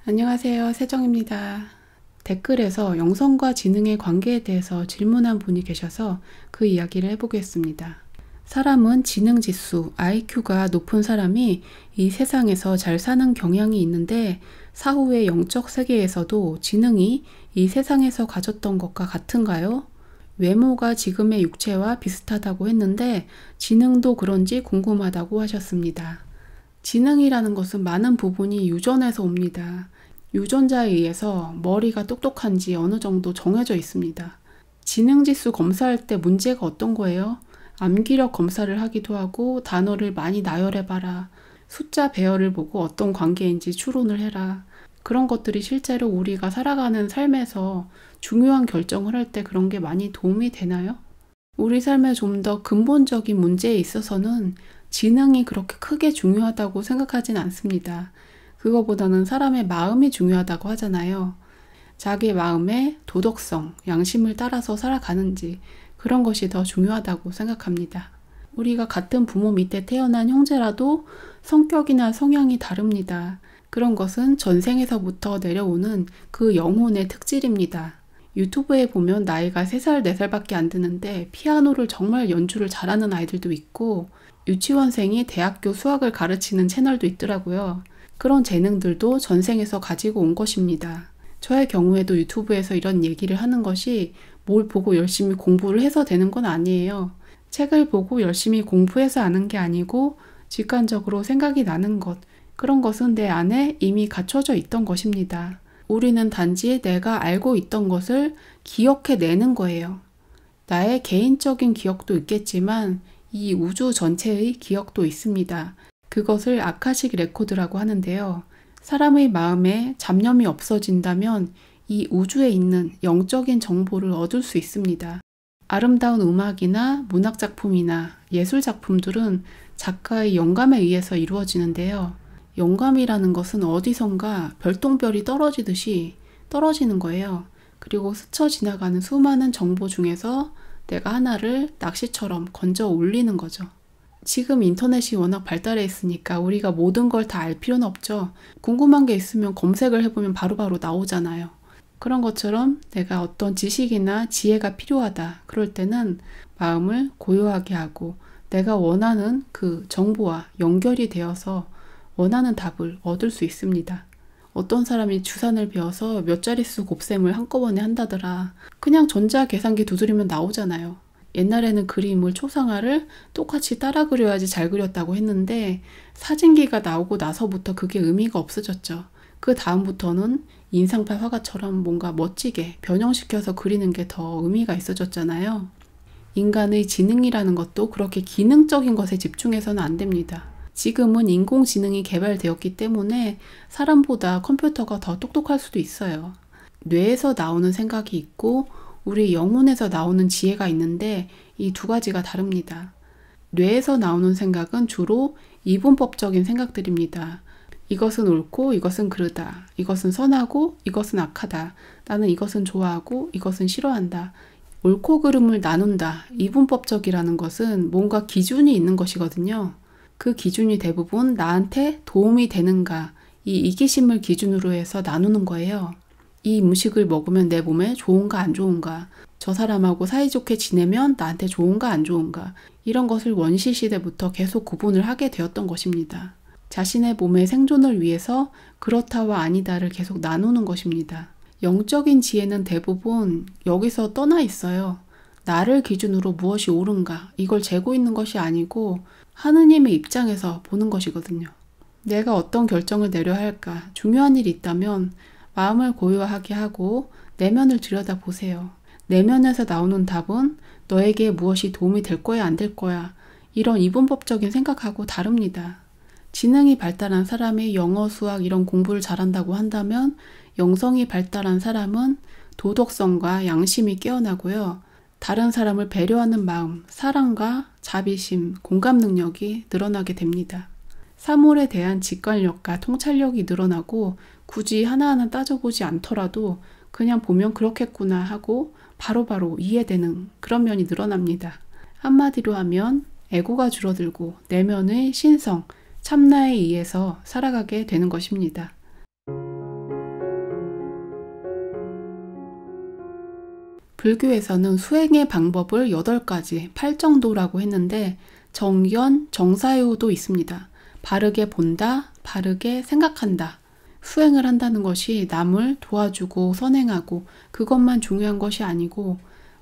안녕하세요, 세정입니다. 댓글에서 영성과 지능의 관계에 대해서 질문한 분이 계셔서 그 이야기를 해보겠습니다. 사람은 지능지수, IQ가 높은 사람이 이 세상에서 잘 사는 경향이 있는데 사후의 영적 세계에서도 지능이 이 세상에서 가졌던 것과 같은가요? 외모가 지금의 육체와 비슷하다고 했는데 지능도 그런지 궁금하다고 하셨습니다. 지능이라는 것은 많은 부분이 유전에서 옵니다. 유전자에 의해서 머리가 똑똑한지 어느 정도 정해져 있습니다. 지능지수 검사할 때 문제가 어떤 거예요? 암기력 검사를 하기도 하고 단어를 많이 나열해봐라. 숫자 배열을 보고 어떤 관계인지 추론을 해라. 그런 것들이 실제로 우리가 살아가는 삶에서 중요한 결정을 할 때 그런 게 많이 도움이 되나요? 우리 삶의 좀 더 근본적인 문제에 있어서는 지능이 그렇게 크게 중요하다고 생각하진 않습니다. 그거보다는 사람의 마음이 중요하다고 하잖아요. 자기 마음의 도덕성, 양심을 따라서 살아가는지 그런 것이 더 중요하다고 생각합니다. 우리가 같은 부모 밑에 태어난 형제라도 성격이나 성향이 다릅니다. 그런 것은 전생에서부터 내려오는 그 영혼의 특질입니다. 유튜브에 보면 나이가 3살, 4살밖에 안 되는데 피아노를 정말 연주를 잘하는 아이들도 있고 유치원생이 대학교 수학을 가르치는 채널도 있더라고요. 그런 재능들도 전생에서 가지고 온 것입니다. 저의 경우에도 유튜브에서 이런 얘기를 하는 것이 뭘 보고 열심히 공부를 해서 되는 건 아니에요. 책을 보고 열심히 공부해서 아는 게 아니고 직관적으로 생각이 나는 것, 그런 것은 내 안에 이미 갖춰져 있던 것입니다. 우리는 단지 내가 알고 있던 것을 기억해내는 거예요. 나의 개인적인 기억도 있겠지만 이 우주 전체의 기억도 있습니다. 그것을 아카식 레코드라고 하는데요. 사람의 마음에 잡념이 없어진다면 이 우주에 있는 영적인 정보를 얻을 수 있습니다. 아름다운 음악이나 문학작품이나 예술작품들은 작가의 영감에 의해서 이루어지는데요. 영감이라는 것은 어디선가 별똥별이 떨어지듯이 떨어지는 거예요. 그리고 스쳐 지나가는 수많은 정보 중에서 내가 하나를 낚시처럼 건져 올리는 거죠. 지금 인터넷이 워낙 발달해 있으니까 우리가 모든 걸 다 알 필요는 없죠. 궁금한 게 있으면 검색을 해보면 바로바로 나오잖아요. 그런 것처럼 내가 어떤 지식이나 지혜가 필요하다. 그럴 때는 마음을 고요하게 하고 내가 원하는 그 정보와 연결이 되어서 원하는 답을 얻을 수 있습니다. 어떤 사람이 주산을 배워서 몇 자릿수 곱셈을 한꺼번에 한다더라. 그냥 전자계산기 두드리면 나오잖아요. 옛날에는 그림을 초상화를 똑같이 따라 그려야지 잘 그렸다고 했는데 사진기가 나오고 나서부터 그게 의미가 없어졌죠. 그 다음부터는 인상파 화가처럼 뭔가 멋지게 변형시켜서 그리는 게 더 의미가 있어졌잖아요. 인간의 지능이라는 것도 그렇게 기능적인 것에 집중해서는 안 됩니다. 지금은 인공지능이 개발되었기 때문에 사람보다 컴퓨터가 더 똑똑할 수도 있어요. 뇌에서 나오는 생각이 있고 우리 영혼에서 나오는 지혜가 있는데 이 두 가지가 다릅니다. 뇌에서 나오는 생각은 주로 이분법적인 생각들입니다. 이것은 옳고 이것은 그르다. 이것은 선하고 이것은 악하다. 나는 이것은 좋아하고 이것은 싫어한다. 옳고 그름을 나눈다. 이분법적이라는 것은 뭔가 기준이 있는 것이거든요. 그 기준이 대부분 나한테 도움이 되는가, 이 이기심을 기준으로 해서 나누는 거예요. 이 음식을 먹으면 내 몸에 좋은가 안 좋은가, 저 사람하고 사이좋게 지내면 나한테 좋은가 안 좋은가, 이런 것을 원시시대부터 계속 구분을 하게 되었던 것입니다. 자신의 몸의 생존을 위해서 그렇다와 아니다를 계속 나누는 것입니다. 영적인 지혜는 대부분 여기서 떠나 있어요. 나를 기준으로 무엇이 옳은가, 이걸 재고 있는 것이 아니고 하느님의 입장에서 보는 것이거든요. 내가 어떤 결정을 내려야 할까, 중요한 일이 있다면 마음을 고요하게 하고 내면을 들여다보세요. 내면에서 나오는 답은 너에게 무엇이 도움이 될 거야, 안 될 거야, 이런 이분법적인 생각하고 다릅니다. 지능이 발달한 사람이 영어, 수학 이런 공부를 잘한다고 한다면 영성이 발달한 사람은 도덕성과 양심이 깨어나고요. 다른 사람을 배려하는 마음, 사랑과 자비심, 공감 능력이 늘어나게 됩니다. 사물에 대한 직관력과 통찰력이 늘어나고 굳이 하나하나 따져보지 않더라도 그냥 보면 그렇겠구나 하고 바로바로 이해되는 그런 면이 늘어납니다. 한마디로 하면 에고가 줄어들고 내면의 신성, 참나에 의해서 살아가게 되는 것입니다. 불교에서는 수행의 방법을 8가지, 8정도라고 했는데 정견, 정사유도 있습니다. 바르게 본다, 바르게 생각한다. 수행을 한다는 것이 남을 도와주고 선행하고 그것만 중요한 것이 아니고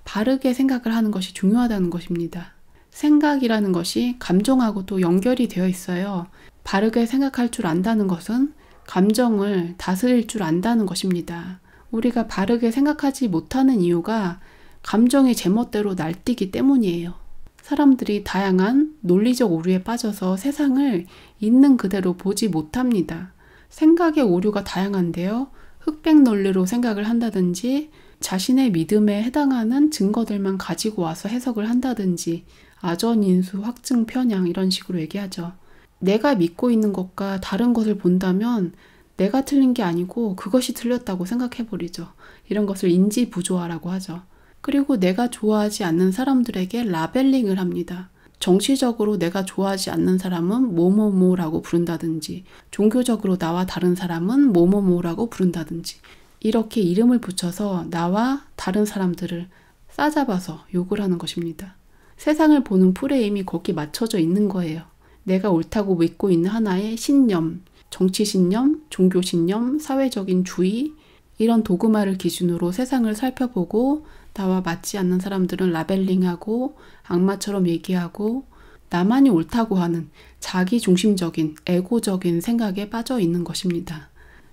바르게 생각을 하는 것이 중요하다는 것입니다. 생각이라는 것이 감정하고 또 연결이 되어 있어요. 바르게 생각할 줄 안다는 것은 감정을 다스릴 줄 안다는 것입니다. 우리가 바르게 생각하지 못하는 이유가 감정이 제멋대로 날뛰기 때문이에요. 사람들이 다양한 논리적 오류에 빠져서 세상을 있는 그대로 보지 못합니다. 생각의 오류가 다양한데요. 흑백 논리로 생각을 한다든지 자신의 믿음에 해당하는 증거들만 가지고 와서 해석을 한다든지 아전인수, 확증, 편향 이런 식으로 얘기하죠. 내가 믿고 있는 것과 다른 것을 본다면 내가 틀린 게 아니고 그것이 틀렸다고 생각해버리죠. 이런 것을 인지부조화라고 하죠. 그리고 내가 좋아하지 않는 사람들에게 라벨링을 합니다. 정치적으로 내가 좋아하지 않는 사람은 뭐뭐뭐라고 부른다든지 종교적으로 나와 다른 사람은 뭐뭐뭐라고 부른다든지 이렇게 이름을 붙여서 나와 다른 사람들을 싸잡아서 욕을 하는 것입니다. 세상을 보는 프레임이 거기에 맞춰져 있는 거예요. 내가 옳다고 믿고 있는 하나의 신념, 정치 신념, 종교 신념, 사회적인 주의 이런 도그마를 기준으로 세상을 살펴보고 나와 맞지 않는 사람들은 라벨링하고 악마처럼 얘기하고 나만이 옳다고 하는 자기 중심적인 에고적인 생각에 빠져 있는 것입니다.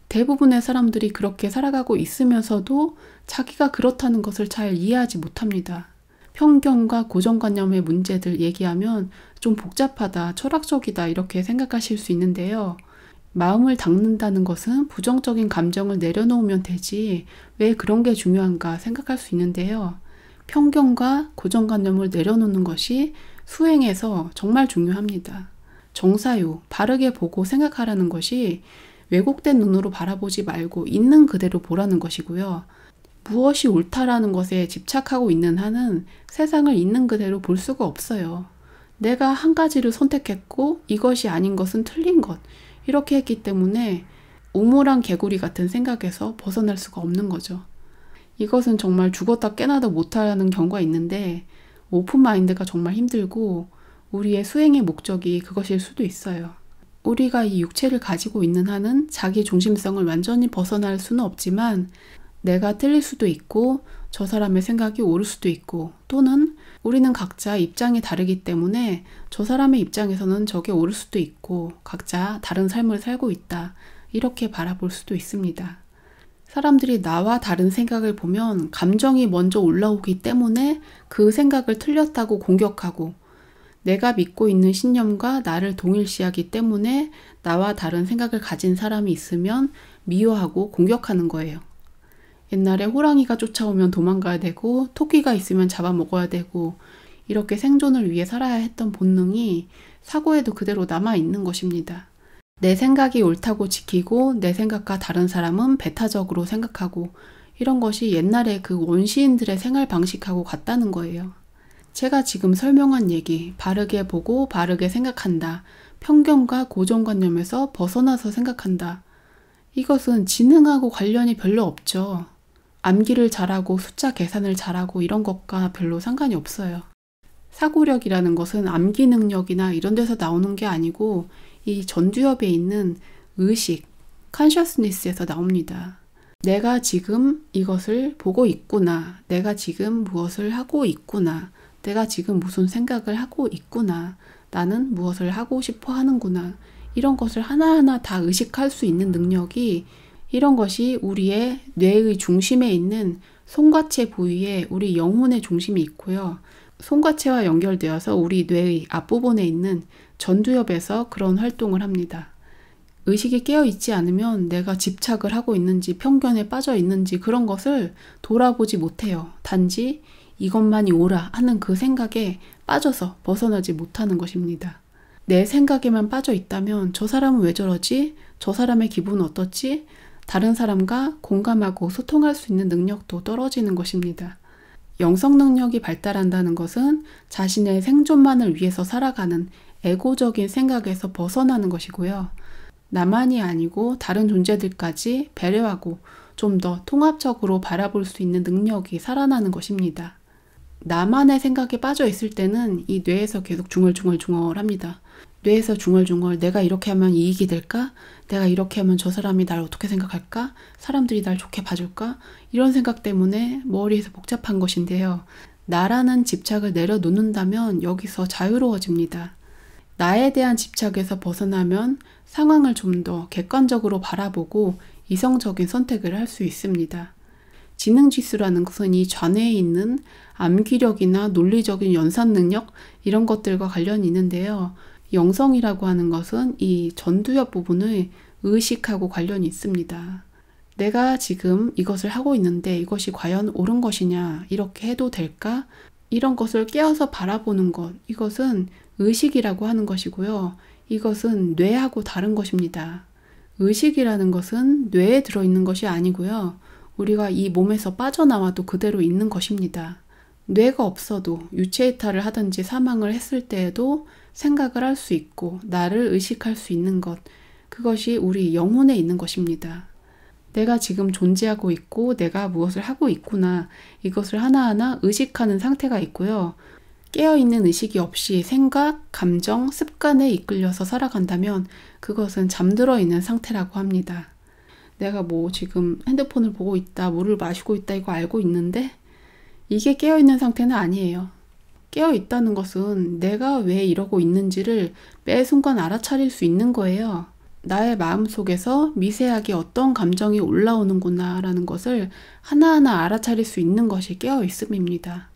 대부분의 사람들이 그렇게 살아가고 있으면서도 자기가 그렇다는 것을 잘 이해하지 못합니다. 편견과 고정관념의 문제들 얘기하면 좀 복잡하다, 철학적이다 이렇게 생각하실 수 있는데요. 마음을 닦는다는 것은 부정적인 감정을 내려놓으면 되지 왜 그런 게 중요한가 생각할 수 있는데요. 편견과 고정관념을 내려놓는 것이 수행에서 정말 중요합니다. 정사유, 바르게 보고 생각하라는 것이 왜곡된 눈으로 바라보지 말고 있는 그대로 보라는 것이고요. 무엇이 옳다라는 것에 집착하고 있는 한은 세상을 있는 그대로 볼 수가 없어요. 내가 한 가지를 선택했고 이것이 아닌 것은 틀린 것. 이렇게 했기 때문에 우물안 개구리 같은 생각에서 벗어날 수가 없는 거죠. 이것은 정말 죽었다 깨나도 못하는 경우가 있는데 오픈마인드가 정말 힘들고 우리의 수행의 목적이 그것일 수도 있어요. 우리가 이 육체를 가지고 있는 한은 자기 중심성을 완전히 벗어날 수는 없지만 내가 틀릴 수도 있고 저 사람의 생각이 옳을 수도 있고 또는 우리는 각자 입장이 다르기 때문에 저 사람의 입장에서는 저게 옳을 수도 있고 각자 다른 삶을 살고 있다. 이렇게 바라볼 수도 있습니다. 사람들이 나와 다른 생각을 보면 감정이 먼저 올라오기 때문에 그 생각을 틀렸다고 공격하고 내가 믿고 있는 신념과 나를 동일시하기 때문에 나와 다른 생각을 가진 사람이 있으면 미워하고 공격하는 거예요. 옛날에 호랑이가 쫓아오면 도망가야 되고 토끼가 있으면 잡아먹어야 되고 이렇게 생존을 위해 살아야 했던 본능이 사고에도 그대로 남아있는 것입니다. 내 생각이 옳다고 지키고 내 생각과 다른 사람은 배타적으로 생각하고 이런 것이 옛날에 그 원시인들의 생활 방식하고 같다는 거예요. 제가 지금 설명한 얘기, 바르게 보고 바르게 생각한다. 편견과 고정관념에서 벗어나서 생각한다. 이것은 지능하고 관련이 별로 없죠. 암기를 잘하고 숫자 계산을 잘하고 이런 것과 별로 상관이 없어요. 사고력이라는 것은 암기 능력이나 이런 데서 나오는 게 아니고 이 전두엽에 있는 의식, consciousness에서 나옵니다. 내가 지금 이것을 보고 있구나. 내가 지금 무엇을 하고 있구나. 내가 지금 무슨 생각을 하고 있구나. 나는 무엇을 하고 싶어 하는구나. 이런 것을 하나하나 다 의식할 수 있는 능력이 이런 것이 우리의 뇌의 중심에 있는 송과체 부위에 우리 영혼의 중심이 있고요. 송과체와 연결되어서 우리 뇌의 앞부분에 있는 전두엽에서 그런 활동을 합니다. 의식이 깨어있지 않으면 내가 집착을 하고 있는지 편견에 빠져 있는지 그런 것을 돌아보지 못해요. 단지 이것만이 옳아 하는 그 생각에 빠져서 벗어나지 못하는 것입니다. 내 생각에만 빠져 있다면 저 사람은 왜 저러지? 저 사람의 기분은 어떻지? 다른 사람과 공감하고 소통할 수 있는 능력도 떨어지는 것입니다. 영성 능력이 발달한다는 것은 자신의 생존만을 위해서 살아가는 에고적인 생각에서 벗어나는 것이고요. 나만이 아니고 다른 존재들까지 배려하고 좀 더 통합적으로 바라볼 수 있는 능력이 살아나는 것입니다. 나만의 생각에 빠져 있을 때는 이 뇌에서 계속 중얼중얼합니다. 뇌에서 중얼중얼 내가 이렇게 하면 이익이 될까? 내가 이렇게 하면 저 사람이 날 어떻게 생각할까? 사람들이 날 좋게 봐줄까? 이런 생각 때문에 머리에서 복잡한 것인데요. 나라는 집착을 내려놓는다면 여기서 자유로워집니다. 나에 대한 집착에서 벗어나면 상황을 좀 더 객관적으로 바라보고 이성적인 선택을 할 수 있습니다. 지능지수라는 것은 이 좌뇌에 있는 암기력이나 논리적인 연산 능력 이런 것들과 관련이 있는데요. 영성이라고 하는 것은 이 전두엽 부분을 의식하고 관련이 있습니다. 내가 지금 이것을 하고 있는데 이것이 과연 옳은 것이냐, 이렇게 해도 될까? 이런 것을 깨어서 바라보는 것, 이것은 의식이라고 하는 것이고요. 이것은 뇌하고 다른 것입니다. 의식이라는 것은 뇌에 들어있는 것이 아니고요. 우리가 이 몸에서 빠져나와도 그대로 있는 것입니다. 뇌가 없어도 유체이탈을 하든지 사망을 했을 때에도 생각을 할 수 있고 나를 의식할 수 있는 것, 그것이 우리 영혼에 있는 것입니다. 내가 지금 존재하고 있고 내가 무엇을 하고 있구나, 이것을 하나하나 의식하는 상태가 있고요. 깨어있는 의식이 없이 생각, 감정, 습관에 이끌려서 살아간다면 그것은 잠들어 있는 상태라고 합니다. 내가 지금 핸드폰을 보고 있다, 물을 마시고 있다, 이거 알고 있는데 이게 깨어있는 상태는 아니에요. 깨어있다는 것은 내가 왜 이러고 있는지를 매 순간 알아차릴 수 있는 거예요. 나의 마음속에서 미세하게 어떤 감정이 올라오는구나 라는 것을 하나하나 알아차릴 수 있는 것이 깨어있음입니다.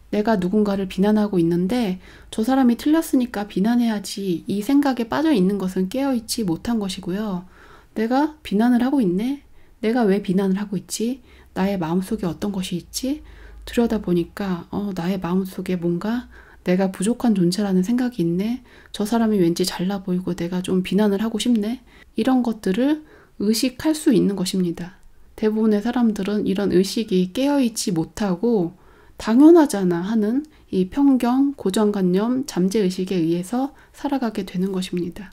내가 누군가를 비난하고 있는데 저 사람이 틀렸으니까 비난해야지, 이 생각에 빠져 있는 것은 깨어있지 못한 것이고요. 내가 비난을 하고 있네? 내가 왜 비난을 하고 있지? 나의 마음속에 어떤 것이 있지? 들여다보니까 나의 마음속에 뭔가 내가 부족한 존재라는 생각이 있네. 저 사람이 왠지 잘나 보이고 내가 좀 비난을 하고 싶네. 이런 것들을 의식할 수 있는 것입니다. 대부분의 사람들은 이런 의식이 깨어있지 못하고 당연하잖아 하는 이 편견, 고정관념, 잠재의식에 의해서 살아가게 되는 것입니다.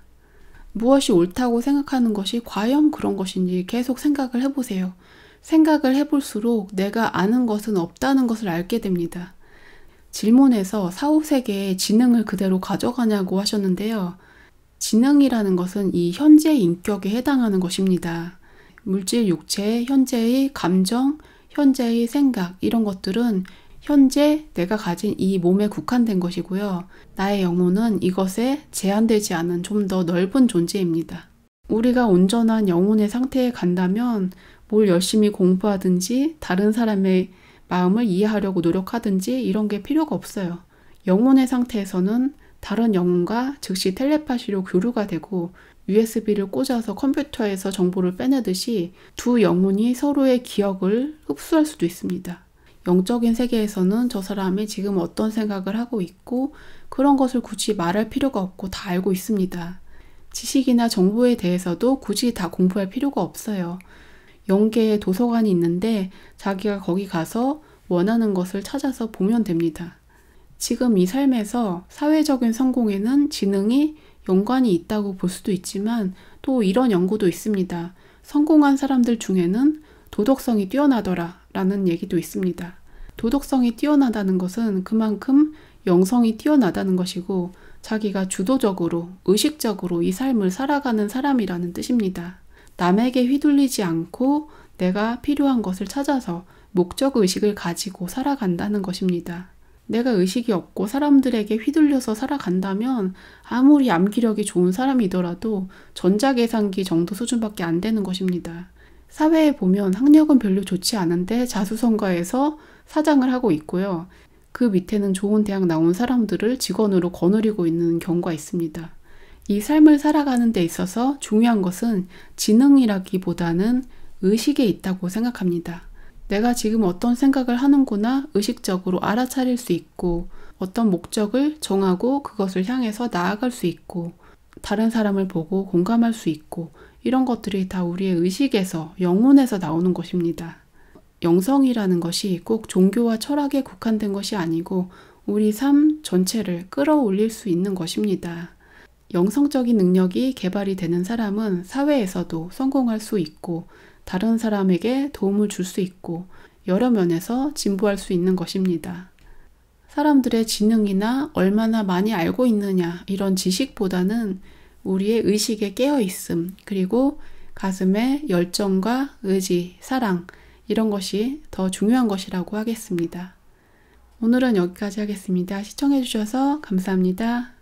무엇이 옳다고 생각하는 것이 과연 그런 것인지 계속 생각을 해보세요. 생각을 해볼수록 내가 아는 것은 없다는 것을 알게 됩니다. 질문에서 4, 5세계의 지능을 그대로 가져가냐고 하셨는데요. 지능이라는 것은 이 현재 인격에 해당하는 것입니다. 물질, 육체, 현재의 감정, 현재의 생각, 이런 것들은 현재 내가 가진 이 몸에 국한된 것이고요. 나의 영혼은 이것에 제한되지 않은 좀 더 넓은 존재입니다. 우리가 온전한 영혼의 상태에 간다면 뭘 열심히 공부하든지 다른 사람의 마음을 이해하려고 노력하든지 이런 게 필요가 없어요. 영혼의 상태에서는 다른 영혼과 즉시 텔레파시로 교류가 되고 USB를 꽂아서 컴퓨터에서 정보를 빼내듯이 두 영혼이 서로의 기억을 흡수할 수도 있습니다. 영적인 세계에서는 저 사람이 지금 어떤 생각을 하고 있고 그런 것을 굳이 말할 필요가 없고 다 알고 있습니다. 지식이나 정보에 대해서도 굳이 다 공부할 필요가 없어요. 영계에 도서관이 있는데 자기가 거기 가서 원하는 것을 찾아서 보면 됩니다. 지금 이 삶에서 사회적인 성공에는 지능이 연관이 있다고 볼 수도 있지만 또 이런 연구도 있습니다. 성공한 사람들 중에는 도덕성이 뛰어나더라 라는 얘기도 있습니다. 도덕성이 뛰어나다는 것은 그만큼 영성이 뛰어나다는 것이고 자기가 주도적으로, 의식적으로 이 삶을 살아가는 사람이라는 뜻입니다. 남에게 휘둘리지 않고 내가 필요한 것을 찾아서 목적의식을 가지고 살아간다는 것입니다. 내가 의식이 없고 사람들에게 휘둘려서 살아간다면 아무리 암기력이 좋은 사람이더라도 전자계산기 정도 수준밖에 안 되는 것입니다. 사회에 보면 학력은 별로 좋지 않은데 자수성가해서 사장을 하고 있고요. 그 밑에는 좋은 대학 나온 사람들을 직원으로 거느리고 있는 경우가 있습니다. 이 삶을 살아가는 데 있어서 중요한 것은 지능이라기보다는 의식에 있다고 생각합니다. 내가 지금 어떤 생각을 하는구나 의식적으로 알아차릴 수 있고 어떤 목적을 정하고 그것을 향해서 나아갈 수 있고 다른 사람을 보고 공감할 수 있고 이런 것들이 다 우리의 의식에서, 영혼에서 나오는 것입니다. 영성이라는 것이 꼭 종교와 철학에 국한된 것이 아니고 우리 삶 전체를 끌어올릴 수 있는 것입니다. 영성적인 능력이 개발이 되는 사람은 사회에서도 성공할 수 있고 다른 사람에게 도움을 줄 수 있고 여러 면에서 진보할 수 있는 것입니다. 사람들의 지능이나 얼마나 많이 알고 있느냐 이런 지식보다는 우리의 의식에 깨어있음, 그리고 가슴의 열정과 의지, 사랑 이런 것이 더 중요한 것이라고 하겠습니다. 오늘은 여기까지 하겠습니다. 시청해주셔서 감사합니다.